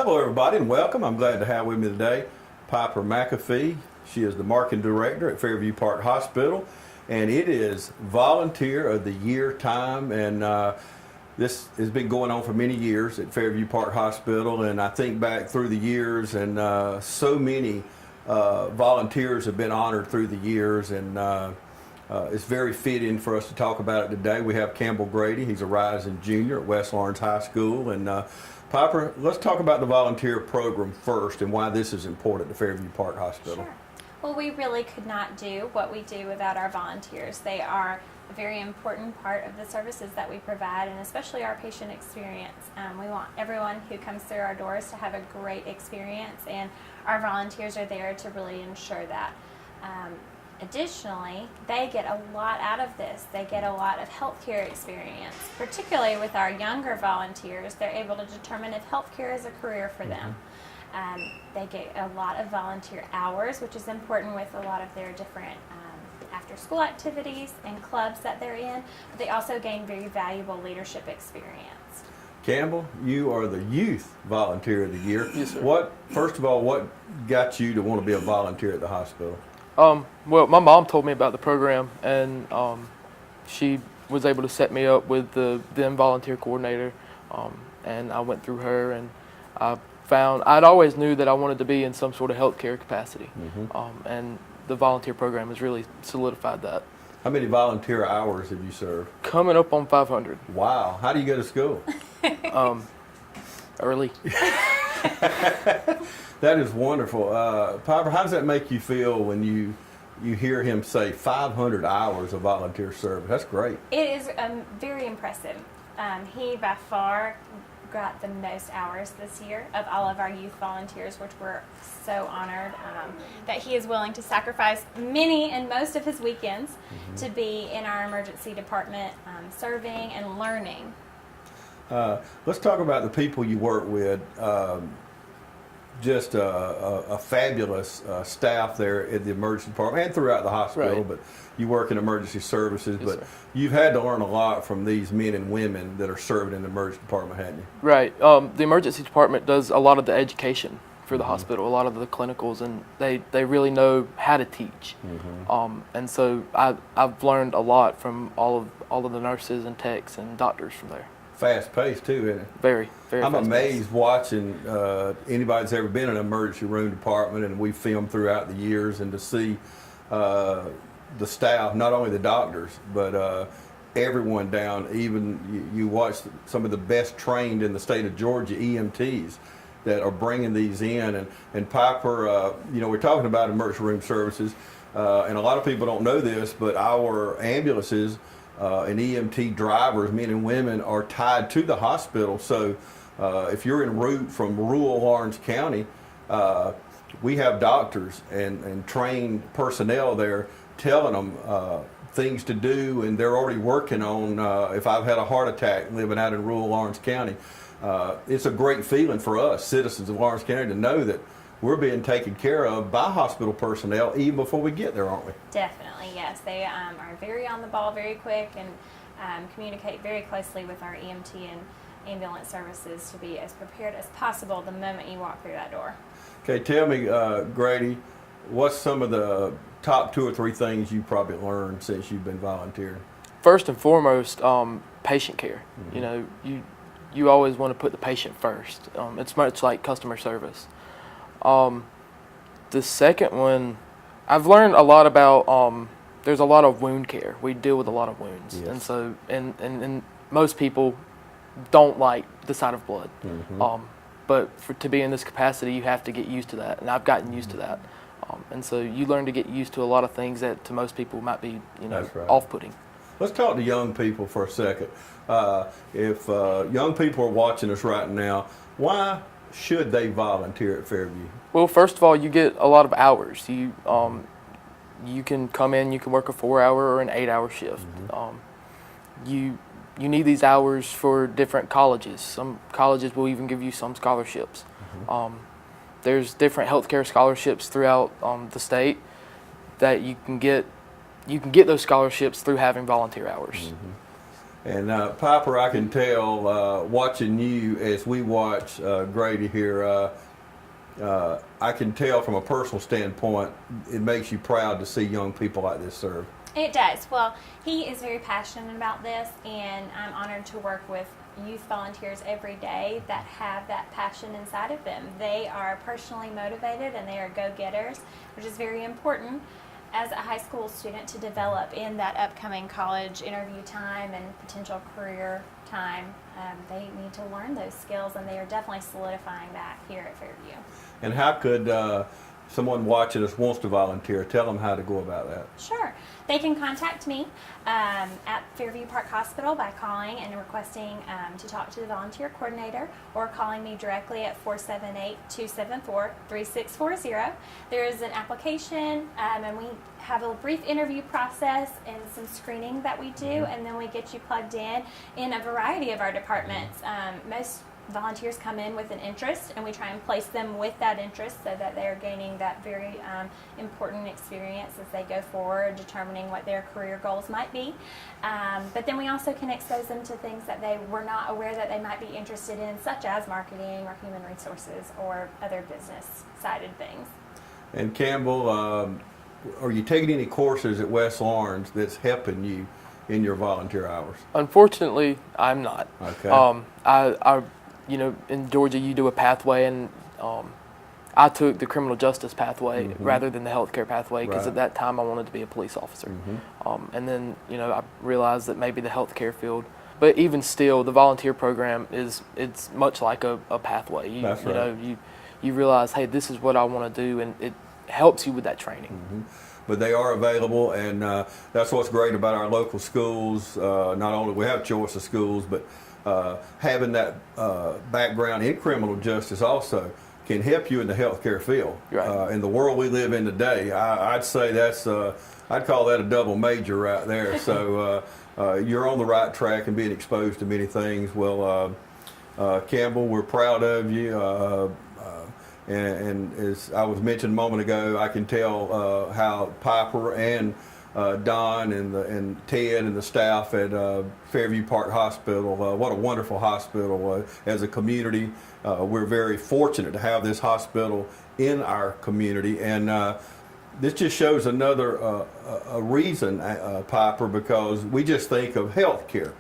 Hello, everybody, and welcome. I'm glad to have with me today Pam McAfee. She is the marketing director at Fairview Park Hospital, and it is Volunteer of the Year time. And this has been going on for many years at Fairview Park Hospital. And I think back through the years, and so many volunteers have been honored through the years. And it's very fitting for us to talk about it today. We have Campbell Brady. He's a rising junior at West Lawrence High School. And Piper, let's talk about the volunteer program first and why this is important to Fairview Park Hospital. Sure. Well, we really could not do what we do without our volunteers. They are a very important part of the services that we provide, and especially our patient experience. We want everyone who comes through our doors to have a great experience, and our volunteers are there to really ensure that. Additionally, they get a lot out of this. They get a lot of healthcare experience, particularly with our younger volunteers. They're able to determine if healthcare is a career for them. They get a lot of volunteer hours, which is important with a lot of their different after-school activities and clubs that they're in. But they also gain very valuable leadership experience. Campbell, you are the Youth Volunteer of the Year. Yes, sir. First of all, what got you to want to be a volunteer at the hospital? Well, my mom told me about the program, and she was able to set me up with the then volunteer coordinator, and I went through her, and I'd always knew that I wanted to be in some sort of healthcare capacity, and the volunteer program has really solidified that. How many volunteer hours have you served? Coming up on 500. Wow. How do you go to school? Early. That is wonderful. Piper, how does that make you feel when you hear him say 500 hours of volunteer service? That's great. It is very impressive. He by far got the most hours this year of all of our youth volunteers, which we're so honored that he is willing to sacrifice many and most of his weekends to be in our emergency department serving and learning. Let's talk about the people you work with. Just a fabulous staff there at the emergency department and throughout the hospital, Right. But you work in emergency services, Yes, but sir. you've had to learn a lot from these men and women that are serving in the emergency department, haven't you? Right. The emergency department does a lot of the education for the hospital, a lot of the clinicals, and they really know how to teach. And so I've learned a lot from all of the nurses and techs and doctors from there. Fast paced too, isn't it? Very, very. I'm fast-paced. amazed watching anybody that's ever been in an emergency room department, and we filmed throughout the years, and to see the staff, not only the doctors, but everyone down, even you watch some of the best trained in the state of Georgia EMTs that are bringing these in. And Piper, we're talking about emergency room services, and a lot of people don't know this, but our ambulances and EMT drivers, men and women, are tied to the hospital. So if you're en route from rural Lawrence County, we have doctors and trained personnel there telling them things to do, and they're already working on if I've had a heart attack living out in rural Lawrence County. It's a great feeling for us, citizens of Lawrence County, to know that we're being taken care of by hospital personnel even before we get there, aren't we? Definitely, yes. They are very on the ball, very quick, and communicate very closely with our EMT and ambulance services to be as prepared as possible the moment you walk through that door. Okay, tell me, Grady, what's some of the top 2 or 3 things you probably learned since you've been volunteering? First and foremost, patient care. You know, you always want to put the patient first. It's much like customer service. The second one, I've learned a lot about, there's a lot of wound care. We deal with a lot of wounds. Yes. And so, and most people don't like the sight of blood. But to be in this capacity, you have to get used to that. And I've gotten used to that. And so you learn to get used to a lot of things that to most people might be, That's right. off-putting. Let's talk to young people for a second. If young people are watching us right now, why should they volunteer at Fairview? Well, first of all, you get a lot of hours. You can come in, you can work a 4-hour or an 8-hour shift. You need these hours for different colleges. Some colleges will even give you some scholarships. There's different healthcare scholarships throughout the state that you can get those scholarships through having volunteer hours. And Piper, I can tell, watching you as we watch Grady here, I can tell from a personal standpoint, it makes you proud to see young people like this serve. It does. Well, he is very passionate about this, and I'm honored to work with youth volunteers every day that have that passion inside of them. They are personally motivated and they are go-getters, which is very important as a high school student to develop in that upcoming college interview time and potential career time. They need to learn those skills, and they are definitely solidifying that here at Fairview. And how could someone watching us wants to volunteer, tell them how to go about that? Sure. They can contact me at Fairview Park Hospital by calling and requesting to talk to the volunteer coordinator, or calling me directly at 478-274-3640. There is an application, and we have a brief interview process and some screening that we do, and then we get you plugged in a variety of our departments. Most volunteers come in with an interest, and we try and place them with that interest so that they are gaining that very important experience as they go forward, determining what their career goals might be. But then we also can expose them to things that they were not aware that they might be interested in, such as marketing or human resources or other business-sided things. And Campbell, are you taking any courses at West Lawrence that's helping you in your volunteer hours? Unfortunately, I'm not. Okay. I you know, in Georgia, you do a pathway, and I took the criminal justice pathway rather than the healthcare pathway, because at that time I wanted to be a police officer. And then, you know, I realized that maybe the healthcare field, but even still, the volunteer program it's much like a pathway. That's right. You know, you realize, hey, this is what I want to do, and it helps you with that training. But they are available, and that's what's great about our local schools. Not only we have choice of schools, but having that background in criminal justice also can help you in the healthcare field. Right. In the world we live in today, I'd say that's I'd call that a double major right there. So you're on the right track and being exposed to many things. Well, Campbell, we're proud of you. And as I was mentioned a moment ago, I can tell how Piper and Don and Ted and the staff at Fairview Park Hospital, what a wonderful hospital. As a community, we're very fortunate to have this hospital in our community, and this just shows another a reason, Piper, because we just think of health care,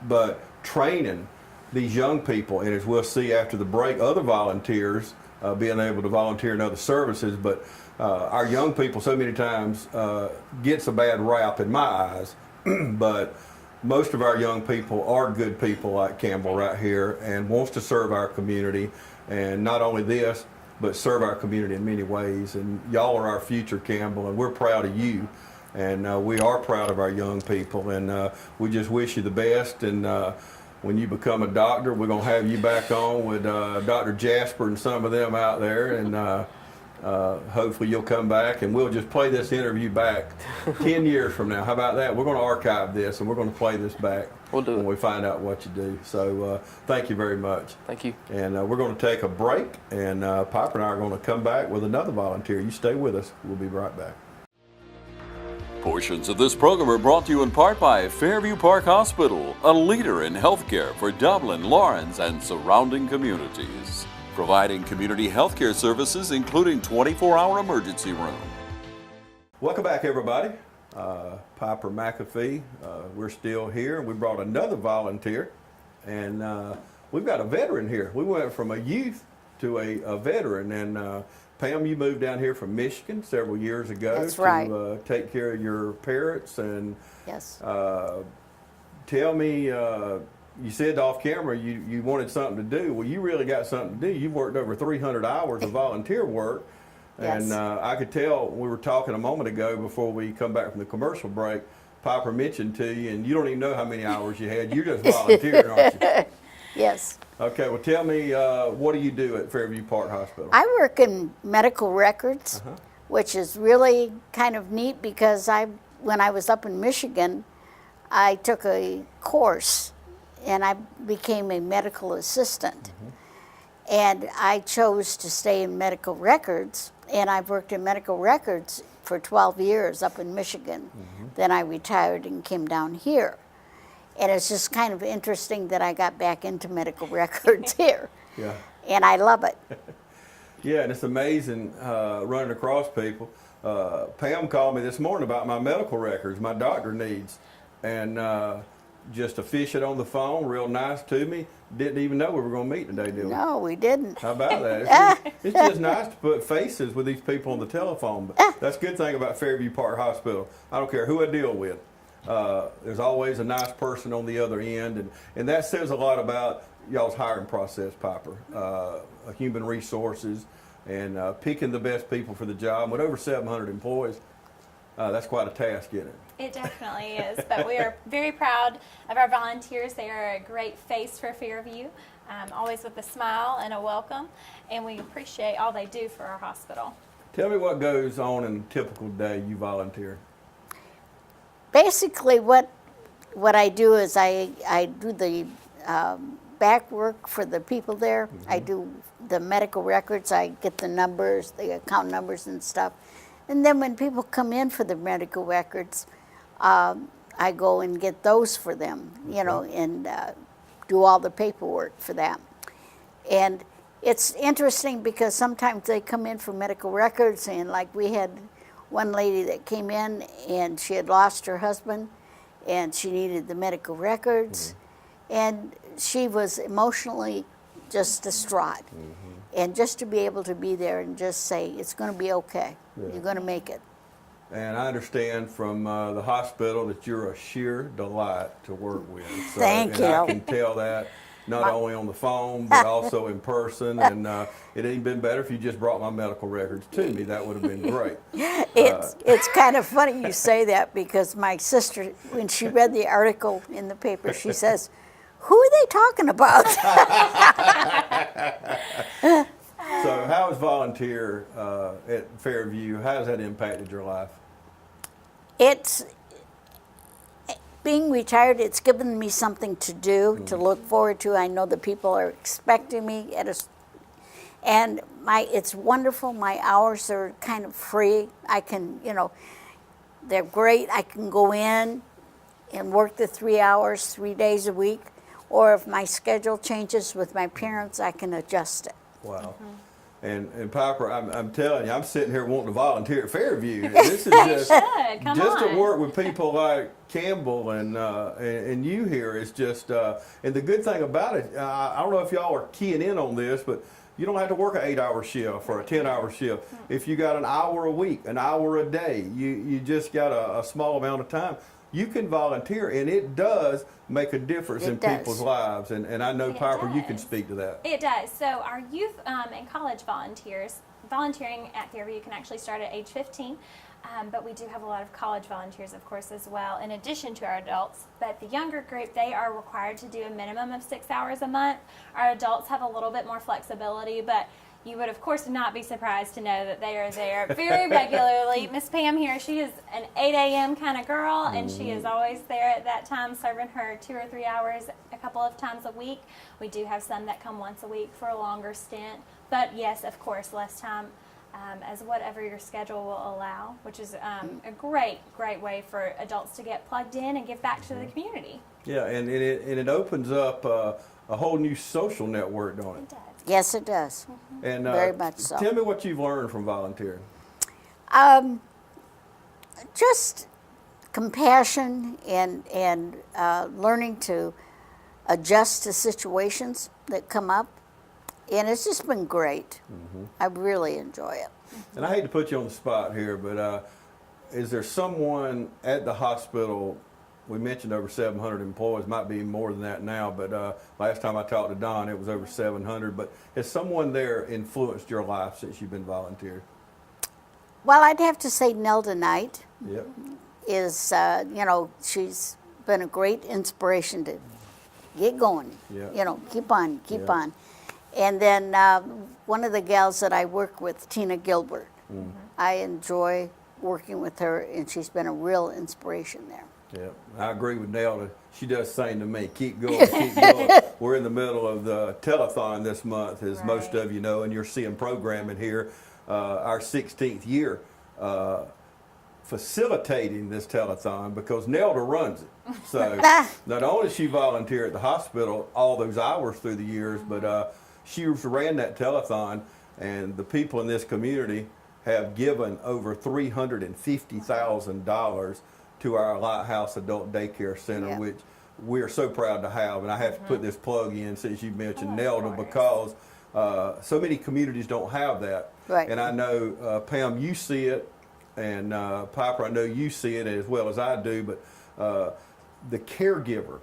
but training these young people, and as we'll see after the break, other volunteers being able to volunteer in other services, but our young people so many times gets a bad rap in my eyes, but most of our young people are good people like Campbell right here and wants to serve our community, and not only this, but serve our community in many ways. And y'all are our future, Campbell, and we're proud of you, and we are proud of our young people, and we just wish you the best. And when you become a doctor, we're going to have you back on with Dr. Jasper and some of them out there, and hopefully you'll come back, and we'll just play this interview back 10 years from now. How about that? We're going to archive this, and we're going to play this back. We'll do it when we find out what you do. So thank you very much. Thank you. And we're going to take a break, and Piper and I are going to come back with another volunteer. You stay with us. We'll be right back. Portions of this program are brought to you in part by Fairview Park Hospital, a leader in healthcare for Dublin, Lawrence, and surrounding communities, providing community healthcare services, including 24-hour emergency room. Welcome back, everybody. Piper McAfee. We're still here. We brought another volunteer, and we've got a veteran here. We went from a youth to a veteran, and Pam, you moved down here from Michigan several years ago. That's right. To take care of your parents, and Yes. tell me, you said off camera you wanted something to do. Well, you really got something to do. You've worked over 300 hours of volunteer work. Yes. And I could tell, we were talking a moment ago before we come back from the commercial break, Piper mentioned to you, and you don't even know how many hours you had. You're just volunteering, aren't you? Yes. Okay, well tell me, what do you do at Fairview Park Hospital? I work in medical records, which is really kind of neat because when I was up in Michigan, I took a course and I became a medical assistant. And I chose to stay in medical records, and I've worked in medical records for 12 years up in Michigan. Then I retired and came down here. And it's just kind of interesting that I got back into medical records here. Yeah. And I love it. Yeah, and it's amazing running across people. Pam called me this morning about my medical records, my doctor needs, and just to fish it on the phone, real nice to me. Didn't even know we were going to meet today, did we? No, we didn't. How about that? It's just nice to put faces with these people on the telephone. But that's a good thing about Fairview Park Hospital. I don't care who I deal with. There's always a nice person on the other end, and that says a lot about y'all's hiring process, Piper. Human resources and picking the best people for the job. With over 700 employees, that's quite a task, isn't it? It definitely is, but we are very proud of our volunteers. They are a great face for Fairview, always with a smile and a welcome, and we appreciate all they do for our hospital. Tell me what goes on in a typical day you volunteer. Basically, what I do is I do the back work for the people there. I do the medical records. I get the numbers, the account numbers and stuff. And then when people come in for the medical records, I go and get those for them, you know, and do all the paperwork for them. And it's interesting because sometimes they come in for medical records, and like we had one lady that came in and she had lost her husband and she needed the medical records, and she was emotionally just distraught. And just to be able to be there and just say, it's going to be okay. You're going to make it. And I understand from the hospital that you're a sheer delight to work with. So, Thank you. I can tell that not only on the phone, but also in person. And it ain't been better if you just brought my medical records to me. That would have been great. It's kind of funny you say that, because my sister, when she read the article in the paper, she says, who are they talking about? So how is volunteer at Fairview? How has that impacted your life? It's being retired, it's given me something to do, to look forward to. I know the people are expecting me and it's wonderful. My hours are kind of free. I can, you know, they're great. I can go in and work the 3 hours, 3 days a week. Or if my schedule changes with my parents, I can adjust it. Wow. And Piper, I'm telling you, I'm sitting here wanting to volunteer at Fairview. This is just to work with people like Campbell and you here is just. And the good thing about it, I don't know if y'all are keying in on this, but you don't have to work an 8-hour shift or a 10-hour shift. If you got an hour a week, an hour a day, you just got a small amount of time. You can volunteer, and it does make a difference in people's lives. And I know, Piper, you can speak to that. It does. So our youth and college volunteering at Fairview can actually start at age 15. But we do have a lot of college volunteers, of course, as well, in addition to our adults. But the younger group, they are required to do a minimum of 6 hours a month. Our adults have a little bit more flexibility, but you would, of course, not be surprised to know that they are there very regularly. Miss Pam here, she is an 8 a.m. kind of girl, and she is always there at that time, serving her 2 or 3 hours a couple of times a week. We do have some that come once a week for a longer stint. But yes, of course, less time as whatever your schedule will allow, which is a great way for adults to get plugged in and give back to the community. Yeah, and it opens up a whole new social network, don't it? It does. Yes, it does. And Very much so. Tell me what you've learned from volunteering. Just compassion and learning to adjust to situations that come up. And it's just been great. I really enjoy it. And I hate to put you on the spot here, but is there someone at the hospital? We mentioned over 700 employees, might be more than that now, but last time I talked to Don, it was over 700. But has someone there influenced your life since you've been volunteering? Well, I'd have to say Nelda Knight Yep. is, she's been a great inspiration to get going. Yeah. Keep on. And then one of the gals that I work with, Tina Gilbert, I enjoy working with her, and she's been a real inspiration there. Yeah, I agree with Nelda. She does the same to me. Keep going, keep going. We're in the middle of the telethon this month, as most of you know, and you're seeing programming here, our 16th year. facilitating this telethon because Nelda runs it. So not only does she volunteer at the hospital all those hours through the years, but she ran that telethon, and the people in this community have given over $350,000 to our Lighthouse Adult Daycare Center, Yeah. which we're so proud to have. And I have to put this plug in since you mentioned Nelda, because so many communities don't have that. Right. And I know, Pam, you see it, and Piper, I know you see it as well as I do, but the caregiver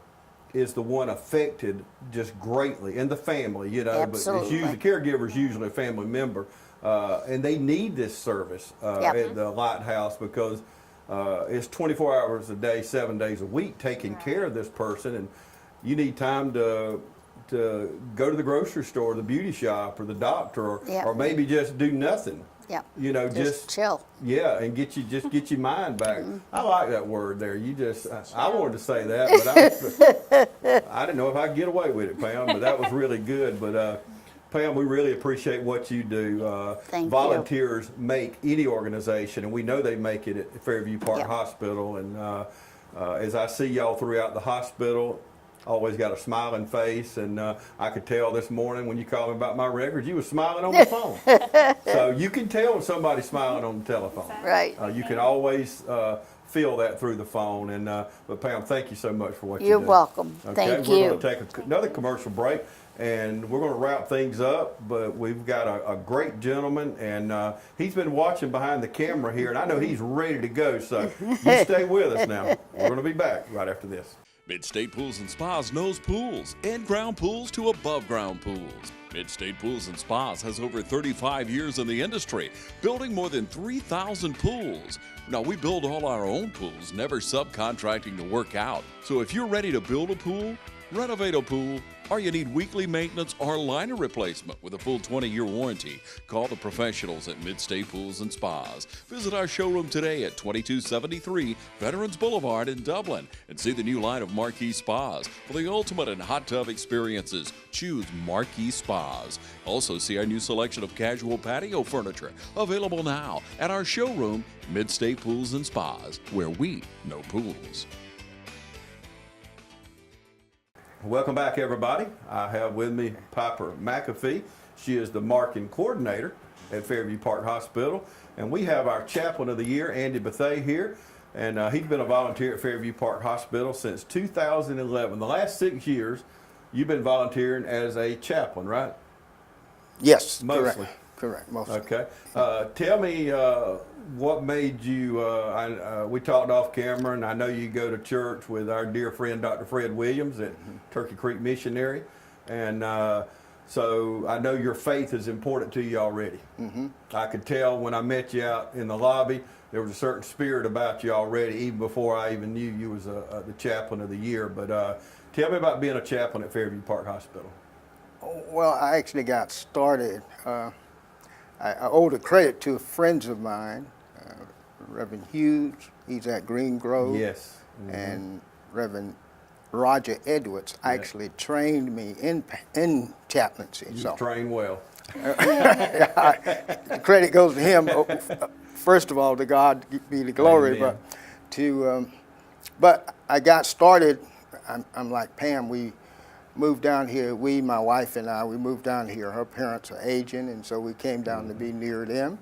is the one affected just greatly, and the family, you know. Absolutely. But it's usually, the caregiver is usually a family member, and they need this service Yep. at the Lighthouse, because it's 24 hours a day, 7 days a week taking care of this person, and you need time to go to the grocery store, the beauty shop, or the doctor, or, Yep. or maybe just do nothing. Yep. You know, Just chill. Yeah, and get your mind back. I like that word there. You just, I wanted to say that, but I didn't know if I could get away with it, Pam. But that was really good. But Pam, we really appreciate what you do. Thank you. Volunteers make any organization, and we know they make it at Fairview Park Yep. Hospital. And as I see y'all throughout the hospital, always got a smiling face, and I could tell this morning when you called me about my records, you were smiling on the phone. So you can tell when somebody's smiling on the telephone. Right. You can always feel that through the phone. And but Pam, thank you so much for what you do. You're welcome. Okay, Thank we're you. going to take another commercial break, and we're going to wrap things up. But we've got a great gentleman, and he's been watching behind the camera here, and I know he's ready to go. So you stay with us now. We're going to be back right after this. MidState Pools and Spas knows pools, in-ground pools to above-ground pools. MidState Pools and Spas has over 35 years in the industry, building more than 3,000 pools. Now, we build all our own pools, never subcontracting the work out. So if you're ready to build a pool, renovate a pool, or you need weekly maintenance or liner replacement with a full 20-year warranty, call the professionals at MidState Pools and Spas. Visit our showroom today at 2273 Veterans Boulevard in Dublin and see the new line of Marquee Spas. For the ultimate in hot tub experiences, choose Marquee Spas. Also see our new selection of casual patio furniture available now at our showroom, MidState Pools and Spas, where we know pools. Welcome back, everybody. I have with me Pam McAfee. She is the marketing coordinator at Fairview Park Hospital. And we have our chaplain of the year, Andy Bethea, here. And he's been a volunteer at Fairview Park Hospital since 2011. The last 6 years, you've been volunteering as a chaplain, right? Yes, Mostly. Correct, mostly. Okay. Tell me what made you, we talked off camera, and I know you go to church with our dear friend Dr. Fred Williams at Turkey Creek Missionary. And so I know your faith is important to you already. I could tell when I met you out in the lobby, there was a certain spirit about you already, even before I even knew you was the chaplain of the year. But tell me about being a chaplain at Fairview Park Hospital. Well, I actually got started. I owe the credit to friends of mine, Reverend Hughes, he's at Green Grove. Yes. And Reverend Roger Edwards actually trained me in chaplaincy. You So train well. the credit goes to him. First of all, to God be the glory. Amen. But I got started. I'm like Pam. We moved down here. My wife and I, we moved down here. Her parents are aging, and so we came down to be near them.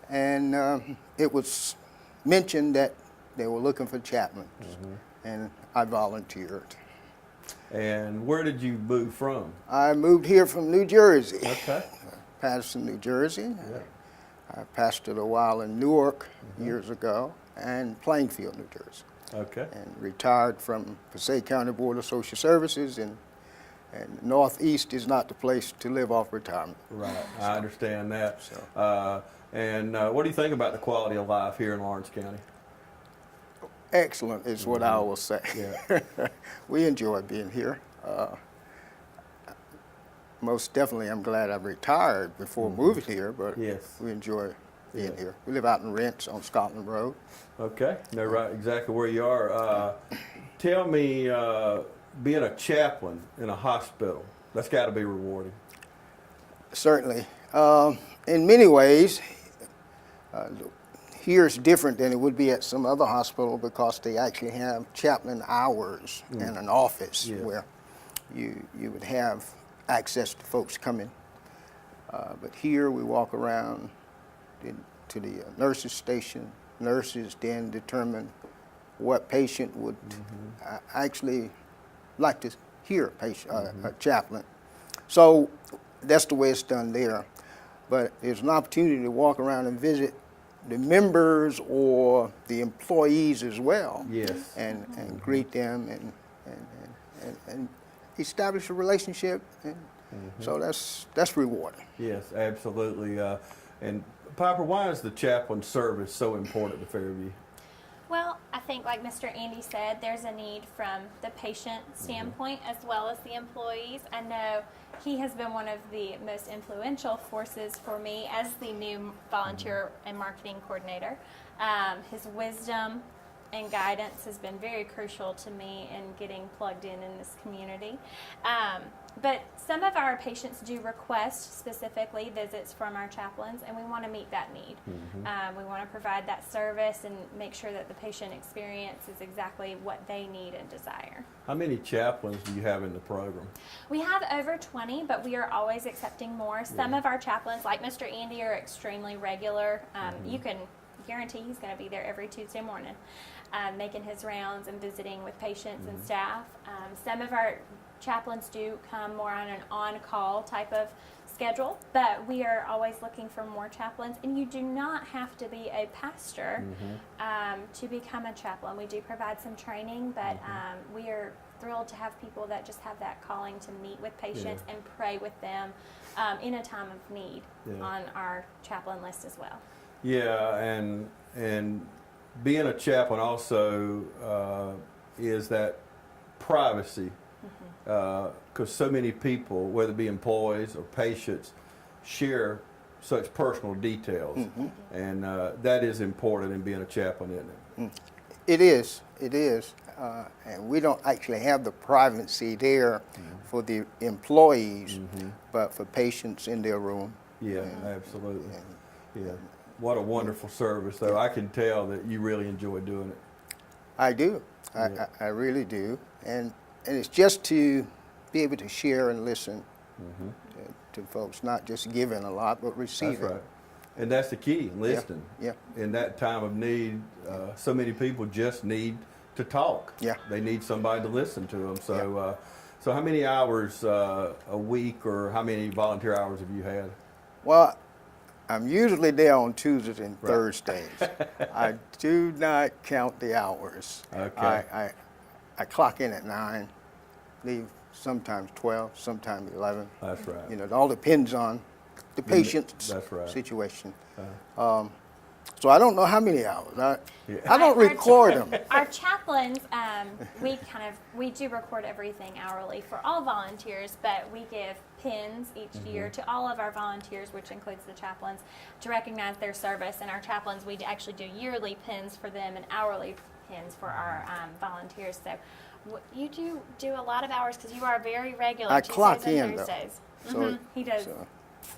And it was mentioned that they were looking for chaplains, and I volunteered. And where did you move from? I moved here from New Jersey. Okay. Patterson, New Jersey. Yeah. I pastored a while in Newark years ago, and Plainfield, New Jersey. Okay. And retired from Passaic County Board of Social Services, and Northeast is not the place to live off retirement. Right. I understand that. So. And what do you think about the quality of life here in Lawrence County? Excellent is what I will say. Yeah. We enjoy being here. Most definitely, I'm glad I retired before moving here, but Yes. we enjoy being here. We live out in Rents on Scotland Road. Okay. No, right. Exactly where you are. Tell me, being a chaplain in a hospital, that's got to be rewarding. Certainly. In many ways, here it's different than it would be at some other hospital because they actually have chaplain hours and an office where you would have access to folks coming. But here we walk around to the nurses station. Nurses then determine what patient would actually like to hear a chaplain. So that's the way it's done there. But there's an opportunity to walk around and visit the members or the employees as well. Yes. And greet them and establish a relationship. And so that's rewarding. Yes, absolutely. And Piper, why is the chaplain service so important to Fairview? Well, I think like Mr. Andy said, there's a need from the patient standpoint as well as the employees. I know he has been one of the most influential forces for me as the new volunteer and marketing coordinator. His wisdom and guidance has been very crucial to me in getting plugged in this community. But some of our patients do request specifically visits from our chaplains, and we want to meet that need. We want to provide that service and make sure that the patient experience is exactly what they need and desire. How many chaplains do you have in the program? We have over 20, but we are always accepting more. Some of our chaplains, like Mr. Andy, are extremely regular. You can guarantee he's going to be there every Tuesday morning, making his rounds and visiting with patients and staff. Some of our chaplains do come more on an on-call type of schedule, but we are always looking for more chaplains. And you do not have to be a pastor to become a chaplain. We do provide some training, but we are thrilled to have people that just have that calling to meet with patients and pray with them in a time of need on our chaplain list as well. Yeah, and being a chaplain also is that privacy, because so many people, whether it be employees or patients, share such personal details, and that is important in being a chaplain, isn't it? It is. And we don't actually have the privacy there for the employees, but for patients in their room. Yeah, absolutely. Yeah. What a wonderful service, though. I can tell that you really enjoy doing it. I do. I really do. And it's just to be able to share and listen to folks, not just giving a lot, but receiving. That's right. And that's the key, listening. Yeah. In that time of need, so many people just need to talk. Yeah. They need somebody to listen to them. So, so how many hours a week, or how many volunteer hours have you had? Well, I'm usually there on Tuesdays and Thursdays. I do not count the hours. Okay. I clock in at 9, leave sometimes 12, sometimes 11. That's right. You know, it all depends on the patient's That's right. situation. So I don't know how many hours. I don't record them. Our chaplains, we do record everything hourly for all volunteers, but we give pins each year to all of our volunteers, which includes the chaplains, to recognize their service. And our chaplains, we actually do yearly pins for them and hourly pins for our volunteers. So you do a lot of hours because you are very regular. I Tuesdays clock and in, Thursdays. So, He does.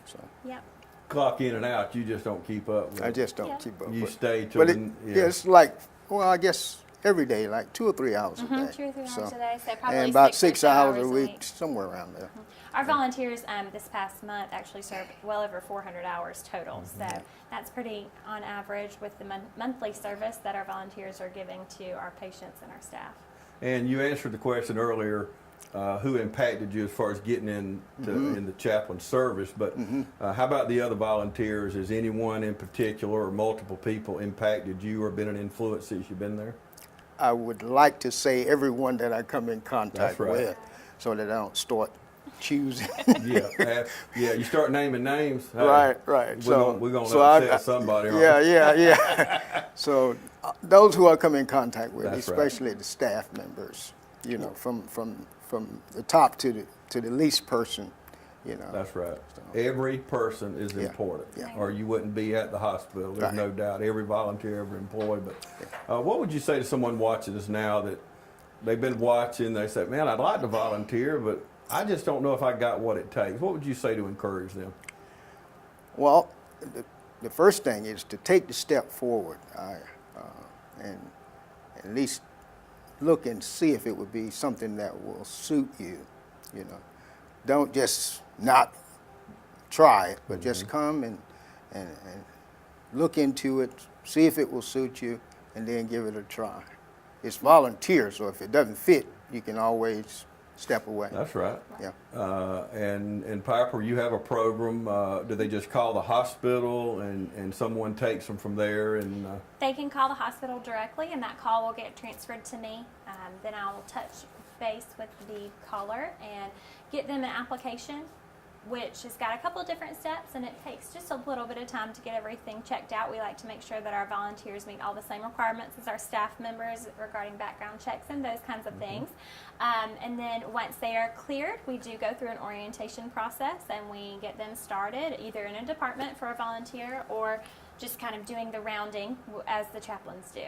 So Yep. Clock in and out. You just don't keep up with I it. just don't keep up. You with it. stay till But it's like, well, I guess every day, like 2 or 3 hours a day. 2 or 3 hours a day, so probably and about 6 6 hours a week, somewhere around there. Our volunteers this past month actually served well over 400 hours total, so that's pretty on average with the monthly service that our volunteers are giving to our patients and our staff. And you answered the question earlier, who impacted you as far as getting in the chaplain service, but how about the other volunteers? Has anyone in particular or multiple people impacted you or been an influence since you've been there? I would like to say everyone that I come in contact That's right. with, so that I don't start choosing. Yeah, you start naming names. Right. We're gonna upset somebody. Aren't we? Yeah. So those who I come in contact with, That's right. especially the staff members, you know, from the top to the least person, you know. That's right. Every person is important, or you wouldn't be at the hospital. There's no doubt. Every volunteer, every employee. But what would you say to someone watching us now that they've been watching? They say, "Man, I'd like to volunteer, but I just don't know if I got what it takes." What would you say to encourage them? Well, the first thing is to take the step forward and at least look and see if it would be something that will suit you. You know, don't just not try it, but just come and look into it, see if it will suit you, and then give it a try. It's volunteer, so if it doesn't fit, you can always step away. That's right. Yeah. And Piper, you have a program. Do they just call the hospital and someone takes them from there? And They can call the hospital directly, and that call will get transferred to me. Then I will touch base with the caller and get them an application, which has got a couple of different steps, and it takes just a little bit of time to get everything checked out. We like to make sure that our volunteers meet all the same requirements as our staff members regarding background checks and those kinds of things. And then once they are cleared, we do go through an orientation process, and we get them started either in a department for a volunteer or just kind of doing the rounding as the chaplains do.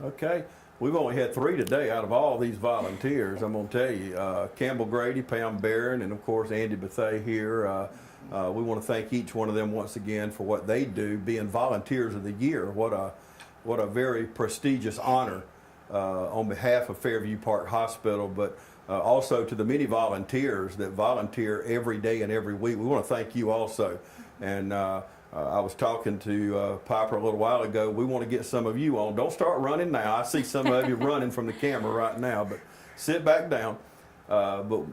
okay, we've only had 3 today out of all these volunteers. I'm going to tell you, Campbell Brady, Pam Barron, and of course Andy Bethay here. We want to thank each one of them once again for what they do, being volunteers of the year. What a very prestigious honor on behalf of Fairview Park Hospital, but also to the many volunteers that volunteer every day and every week. We want to thank you also. And I was talking to Piper a little while ago. We want to get some of you on. Don't start running now. I see some of you running from the camera right now, but sit back down. But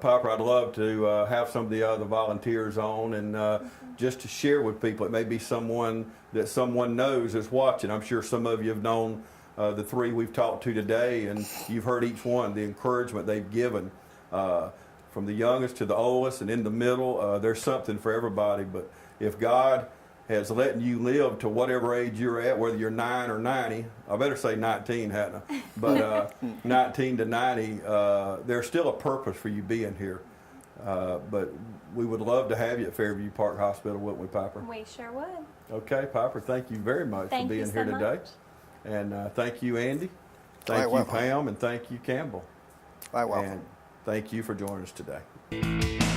Piper, I'd love to have some of the other volunteers on and just to share with people. It may be someone that someone knows is watching. I'm sure some of you have known the 3 we've talked to today, and you've heard each one, the encouragement they've given. From the youngest to the oldest and in the middle, there's something for everybody. But if God has letting you live to whatever age you're at, whether you're 9 or 90, I better say 19, hadn't I? But 19 to 90, there's still a purpose for you being here. But we would love to have you at Fairview Park Hospital, wouldn't we, Piper? We sure would. Okay, Piper, thank you very much Thank for you being so here today. much. And thank you, Andy. Thank Quite you, welcome. Pam, and thank you, Campbell. Quite welcome. And thank you for joining us today.